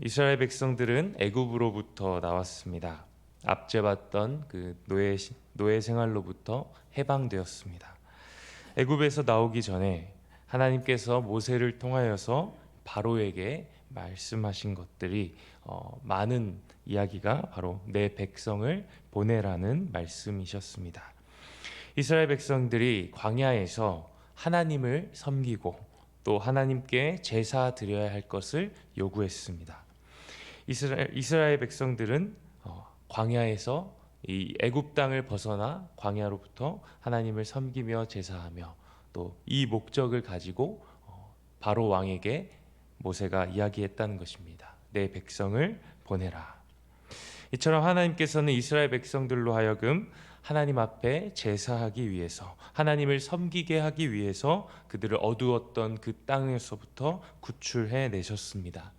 이스라엘 백성들은 애굽으로부터 나왔습니다. 앞제 봤던 그 노예 생활로부터 해방되었습니다. 애굽에서 나오기 전에 하나님께서 모세를 통하여서 바로에게 말씀하신 것들이 많은 이야기가 바로 내 백성을 보내라는 말씀이셨습니다. 이스라엘 백성들이 광야에서 하나님을 섬기고 또 하나님께 제사 드려야 할 것을 요구했습니다. 이스라엘 백성들은 광야에서 이 애굽 땅을 벗어나 광야로부터 하나님을 섬기며 제사하며 또 이 목적을 가지고 바로 왕에게 모세가 이야기했다는 것입니다. 내 백성을 보내라. 이처럼 하나님께서는 이스라엘 백성들로 하여금 하나님 앞에 제사하기 위해서 하나님을 섬기게 하기 위해서 그들을 어두웠던 그 땅에서부터 구출해 내셨습니다.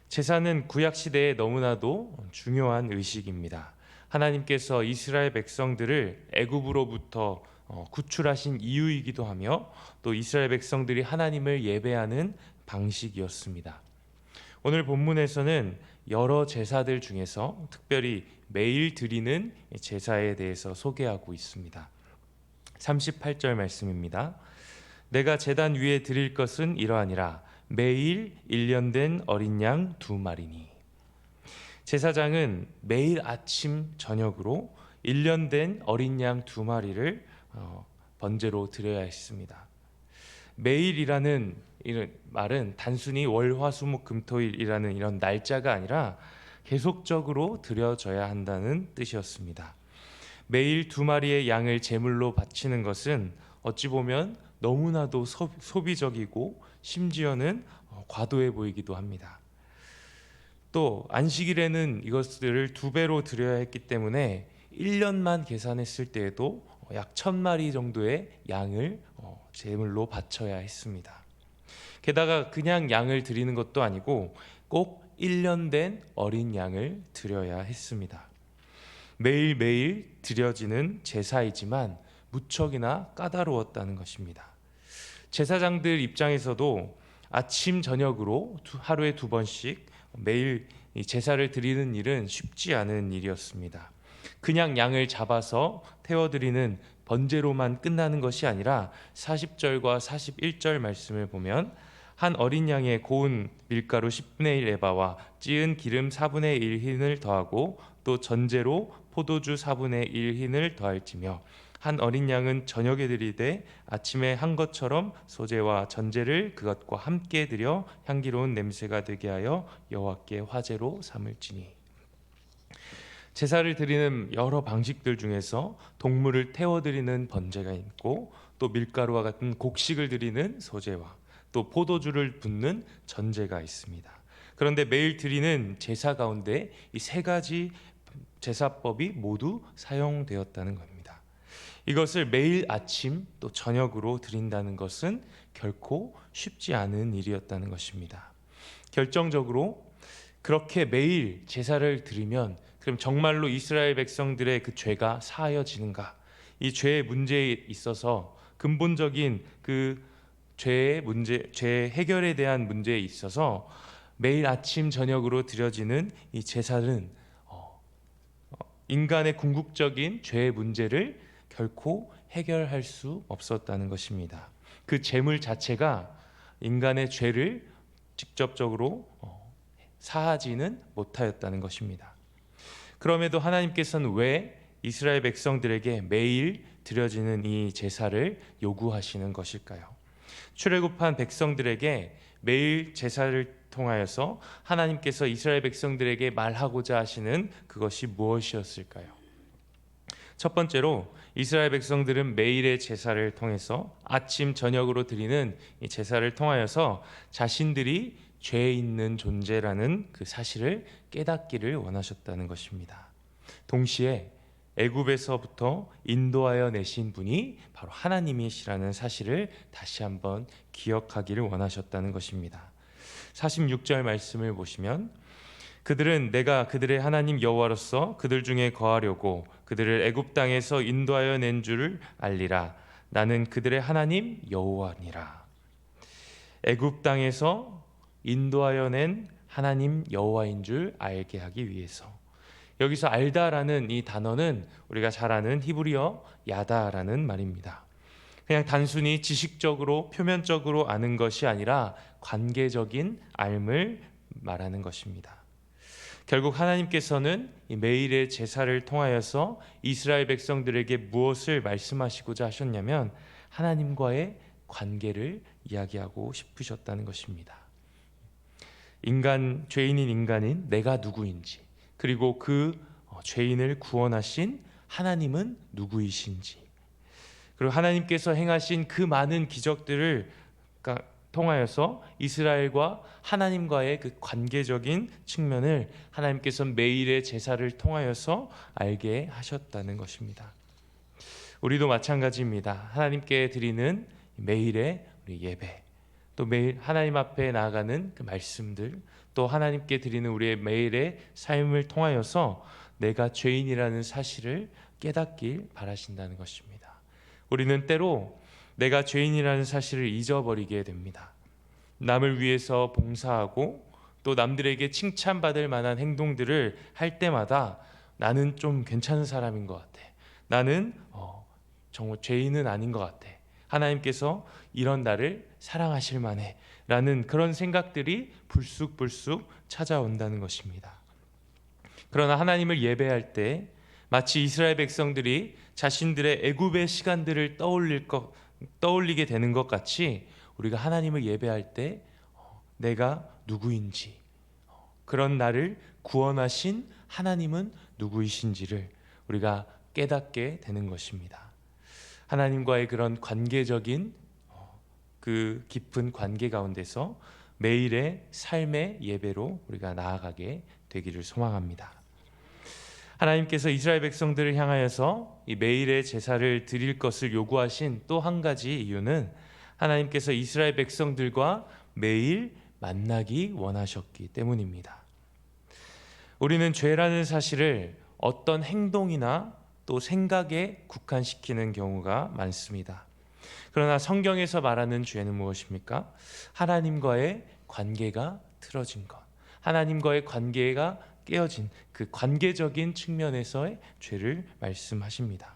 제사는 구약 시대에 너무나도 중요한 의식입니다. 하나님께서 이스라엘 백성들을 애굽으로부터 구출하신 이유이기도 하며 또 이스라엘 백성들이 하나님을 예배하는 방식이었습니다. 오늘 본문에서는 여러 제사들 중에서 특별히 매일 드리는 제사에 대해서 소개하고 있습니다. 38절 말씀입니다. 내가 제단 위에 드릴 것은 이러하니라. 매일 1년 된 어린 양 2마리니. 제사장은 매일 아침 저녁으로 1년 된 어린 양 2마리를 번제로 드려야 했습니다. 매일이라는 이런 말은 단순히 월, 화, 수, 목, 금, 토일이라는 이런 날짜가 아니라 계속적으로 드려져야 한다는 뜻이었습니다. 매일 2마리의 양을 제물로 바치는 것은 어찌 보면 너무나도 소비적이고 심지어는 과도해 보이기도 합니다. 또 안식일에는 이것들을 2배로 드려야 했기 때문에 1년만 계산했을 때에도 약 1000마리 정도의 양을 제물로 바쳐야 했습니다. 게다가 그냥 양을 드리는 것도 아니고 꼭 1년 된 어린 양을 드려야 했습니다. 매일매일 드려지는 제사이지만 무척이나 까다로웠다는 것입니다. 제사장들 입장에서도 아침 저녁으로 하루에 2번씩 매일 제사를 드리는 일은 쉽지 않은 일이었습니다. 그냥 양을 잡아서 태워드리는 번제로만 끝나는 것이 아니라 40절과 41절 말씀을 보면 한 어린 양의 고운 밀가루 10분의 1 에바와 찌은 기름 4분의 1 흰을 더하고 또 전제로 포도주 4분의 1 흰을 더할지며 한 어린 양은 저녁에 드리되 아침에 한 것처럼 소제와 전제를 그것과 함께 드려 향기로운 냄새가 되게 하여 여호와께 화제로 삼을지니. 제사를 드리는 여러 방식들 중에서 동물을 태워드리는 번제가 있고 또 밀가루와 같은 곡식을 드리는 소제와 또 포도주를 붓는 전제가 있습니다. 그런데 매일 드리는 제사 가운데 이 3가지 제사법이 모두 사용되었다는 겁니다. 이것을 매일 아침 또 저녁으로 드린다는 것은 결코 쉽지 않은 일이었다는 것입니다. 결정적으로 그렇게 매일 제사를 드리면 그럼 정말로 이스라엘 백성들의 그 죄가 사하여지는가? 이 죄의 문제에 있어서 근본적인 그 죄의 문제, 죄 해결에 대한 문제에 있어서 매일 아침 저녁으로 드려지는 이 제사는 인간의 궁극적인 죄의 문제를 결코 해결할 수 없었다는 것입니다. 그 제물 자체가 인간의 죄를 직접적으로 사하지는 못하였다는 것입니다. 그럼에도 하나님께서는 왜 이스라엘 백성들에게 매일 드려지는 이 제사를 요구하시는 것일까요? 출애굽한 백성들에게 매일 제사를 통하여서 하나님께서 이스라엘 백성들에게 말하고자 하시는 그것이 무엇이었을까요? 첫 번째로 이스라엘 백성들은 매일의 제사를 통해서 아침 저녁으로 드리는 이 제사를 통하여서 자신들이 죄 있는 존재라는 그 사실을 깨닫기를 원하셨다는 것입니다. 동시에 애굽에서부터 인도하여 내신 분이 바로 하나님이시라는 사실을 다시 한번 기억하기를 원하셨다는 것입니다. 46절 말씀을 보시면 그들은 내가 그들의 하나님 여호와로서 그들 중에 거하려고 그들을 애굽 땅에서 인도하여 낸 줄을 알리라. 나는 그들의 하나님 여호와니라. 애굽 땅에서 인도하여 낸 하나님 여호와인 줄 알게 하기 위해서. 여기서 알다라는 이 단어는 우리가 잘 아는 히브리어 야다라는 말입니다. 그냥 단순히 지식적으로 표면적으로 아는 것이 아니라 관계적인 알을 말하는 것입니다. 결국 하나님께서는 이 매일의 제사를 통하여서 이스라엘 백성들에게 무엇을 말씀하시고자 하셨냐면 하나님과의 관계를 이야기하고 싶으셨다는 것입니다. 죄인인 인간인 내가 누구인지, 그리고 그 죄인을 구원하신 하나님은 누구이신지, 그리고 하나님께서 행하신 그 많은 기적들을 통하여서 이스라엘과 하나님과의 그 관계적인 측면을 하나님께서 매일의 제사를 통하여서 알게 하셨다는 것입니다. 우리도 마찬가지입니다. 하나님께 드리는 매일의 우리 예배, 또 매일 하나님 앞에 나아가는 그 말씀들, 또 하나님께 드리는 우리의 매일의 삶을 통하여서 내가 죄인이라는 사실을 깨닫길 바라신다는 것입니다. 우리는 때로 내가 죄인이라는 사실을 잊어버리게 됩니다. 남을 위해서 봉사하고 또 남들에게 칭찬받을 만한 행동들을 할 때마다 나는 좀 괜찮은 사람인 것 같아. 나는 정말 죄인은 아닌 것 같아. 하나님께서 이런 나를 사랑하실 만해 라는 그런 생각들이 불쑥불쑥 찾아온다는 것입니다. 그러나 하나님을 예배할 때 마치 이스라엘 백성들이 자신들의 애굽의 시간들을 떠올리게 되는 것 같이 우리가 하나님을 예배할 때 내가 누구인지, 그런 나를 구원하신 하나님은 누구이신지를 우리가 깨닫게 되는 것입니다. 하나님과의 그런 관계적인 그 깊은 관계 가운데서 매일의 삶의 예배로 우리가 나아가게 되기를 소망합니다. 하나님께서 이스라엘 백성들을 향하여서 이 매일의 제사를 드릴 것을 요구하신 또 한 가지 이유는 하나님께서 이스라엘 백성들과 매일 만나기 원하셨기 때문입니다. 우리는 죄라는 사실을 어떤 행동이나 또 생각에 국한시키는 경우가 많습니다. 그러나 성경에서 말하는 죄는 무엇입니까? 하나님과의 관계가 틀어진 것, 하나님과의 관계가 깨어진 그 관계적인 측면에서의 죄를 말씀하십니다.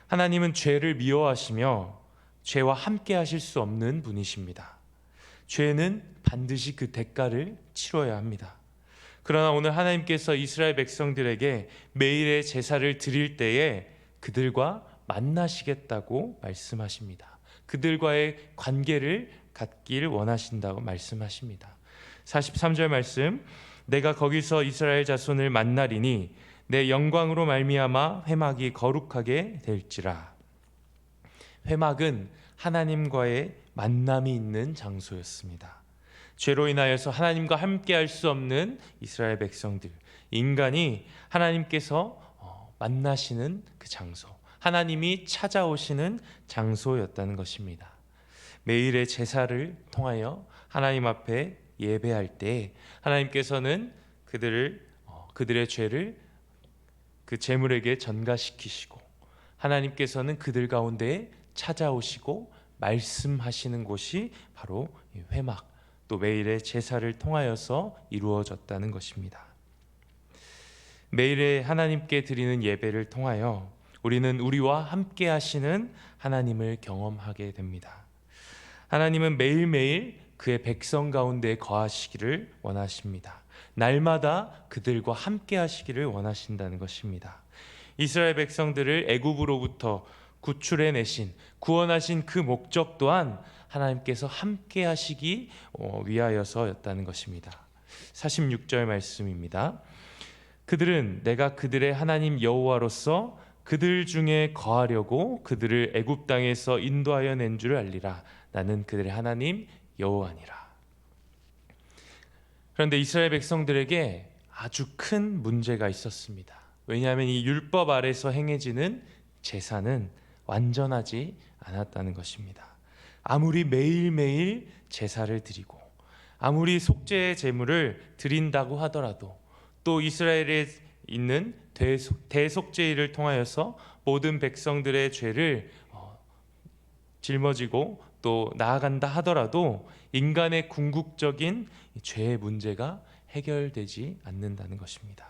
하나님은 죄를 미워하시며 죄와 함께 하실 수 없는 분이십니다. 죄는 반드시 그 대가를 치러야 합니다. 그러나 오늘 하나님께서 이스라엘 백성들에게 매일의 제사를 드릴 때에 그들과 만나시겠다고 말씀하십니다. 그들과의 관계를 갖길 원하신다고 말씀하십니다. 43절 말씀, 내가 거기서 이스라엘 자손을 만나리니 내 영광으로 말미암아 회막이 거룩하게 될지라. 회막은 하나님과의 만남이 있는 장소였습니다. 죄로 인하여서 하나님과 함께 할 수 없는 이스라엘 백성들, 인간이 하나님께서 만나시는 그 장소, 하나님이 찾아오시는 장소였다는 것입니다. 매일의 제사를 통하여 하나님 앞에 예배할 때 하나님께서는 그들의 죄를 그 제물에게 전가시키시고 하나님께서는 그들 가운데 찾아오시고 말씀하시는 곳이 바로 회막, 또 매일의 제사를 통하여서 이루어졌다는 것입니다. 매일의 하나님께 드리는 예배를 통하여 우리는 우리와 함께 하시는 하나님을 경험하게 됩니다. 하나님은 매일매일 그의 백성 가운데 거하시기를 원하십니다. 날마다 그들과 함께 하시기를 원하신다는 것입니다. 이스라엘 백성들을 애굽으로부터 구출해내신, 구원하신 그 목적 또한 하나님께서 함께 하시기 위하여서였다는 것입니다. 46절 말씀입니다. 그들은 내가 그들의 하나님 여호와로서 그들 중에 거하려고 그들을 애굽 땅에서 인도하여 낸 줄 알리라. 나는 그들의 하나님 여호와니라. 그런데 이스라엘 백성들에게 아주 큰 문제가 있었습니다. 왜냐하면 이 율법 아래서 행해지는 제사는 완전하지 않았다는 것입니다. 아무리 매일매일 제사를 드리고 아무리 속죄의 제물을 드린다고 하더라도 또 이스라엘에 있는 대속죄일을 통하여서 모든 백성들의 죄를 짊어지고 또 나아간다 하더라도 인간의 궁극적인 죄의 문제가 해결되지 않는다는 것입니다.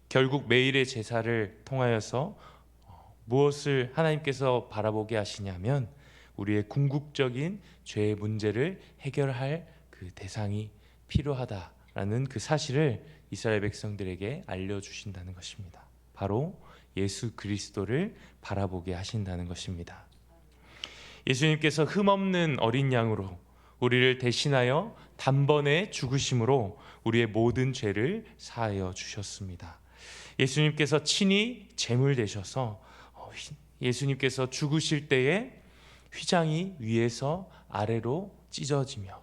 결국 매일의 제사를 통하여서 무엇을 하나님께서 바라보게 하시냐면 우리의 궁극적인 죄의 문제를 해결할 그 대상이 필요하다라는 그 사실을 이스라엘 백성들에게 알려주신다는 것입니다. 바로 예수 그리스도를 바라보게 하신다는 것입니다. 예수님께서 흠없는 어린 양으로 우리를 대신하여 단번에 죽으심으로 우리의 모든 죄를 사하여 주셨습니다. 예수님께서 친히 제물 되셔서 예수님께서 죽으실 때에 휘장이 위에서 아래로 찢어지며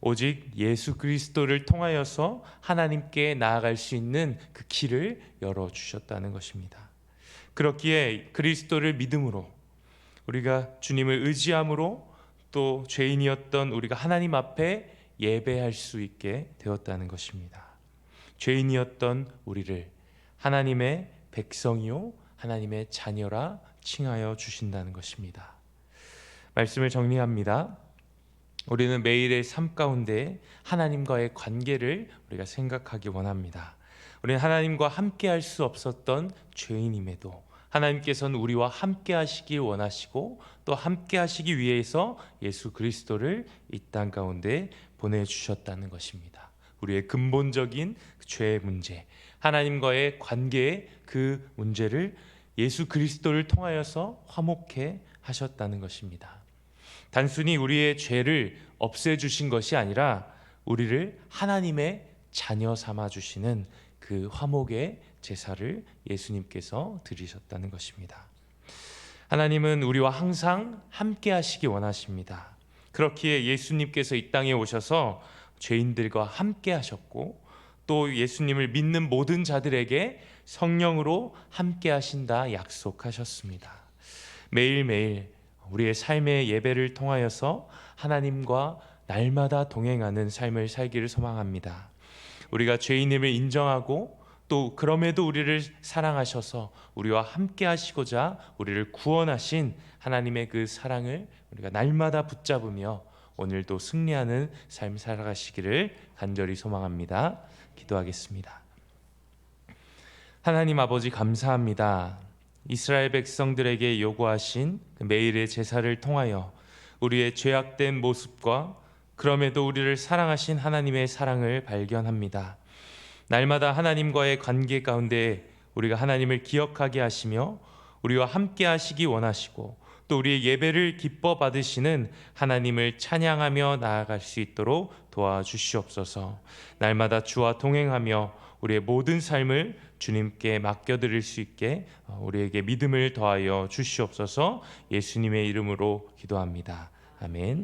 오직 예수 그리스도를 통하여서 하나님께 나아갈 수 있는 그 길을 열어주셨다는 것입니다. 그렇기에 그리스도를 믿음으로 우리가 주님을 의지함으로 또 죄인이었던 우리가 하나님 앞에 예배할 수 있게 되었다는 것입니다. 죄인이었던 우리를 하나님의 백성이요 하나님의 자녀라 칭하여 주신다는 것입니다. 말씀을 정리합니다. 우리는 매일의 삶 가운데 하나님과의 관계를 우리가 생각하기 원합니다. 우리는 하나님과 함께 할 수 없었던 죄인임에도 하나님께서는 우리와 함께 하시길 원하시고 또 함께 하시기 위해서 예수 그리스도를 이 땅 가운데 보내주셨다는 것입니다. 우리의 근본적인 죄의 문제, 하나님과의 관계의 그 문제를 예수 그리스도를 통하여서 화목해 하셨다는 것입니다. 단순히 우리의 죄를 없애주신 것이 아니라 우리를 하나님의 자녀 삼아주시는 그 화목의 제사를 예수님께서 드리셨다는 것입니다. 하나님은 우리와 항상 함께 하시기 원하십니다. 그렇기에 예수님께서 이 땅에 오셔서 죄인들과 함께 하셨고 또 예수님을 믿는 모든 자들에게 성령으로 함께 하신다 약속하셨습니다. 매일매일 우리의 삶의 예배를 통하여서 하나님과 날마다 동행하는 삶을 살기를 소망합니다. 우리가 죄인임을 인정하고 또 그럼에도 우리를 사랑하셔서 우리와 함께 하시고자 우리를 구원하신 하나님의 그 사랑을 우리가 날마다 붙잡으며 오늘도 승리하는 삶 살아가시기를 간절히 소망합니다. 기도하겠습니다. 하나님 아버지 감사합니다. 이스라엘 백성들에게 요구하신 매일의 제사를 통하여 우리의 죄악된 모습과 그럼에도 우리를 사랑하신 하나님의 사랑을 발견합니다. 날마다 하나님과의 관계 가운데 우리가 하나님을 기억하게 하시며 우리와 함께 하시기 원하시고 또 우리의 예배를 기뻐 받으시는 하나님을 찬양하며 나아갈 수 있도록 도와주시옵소서. 날마다 주와 동행하며 우리의 모든 삶을 주님께 맡겨드릴 수 있게 우리에게 믿음을 더하여 주시옵소서. 예수님의 이름으로 기도합니다. 아멘.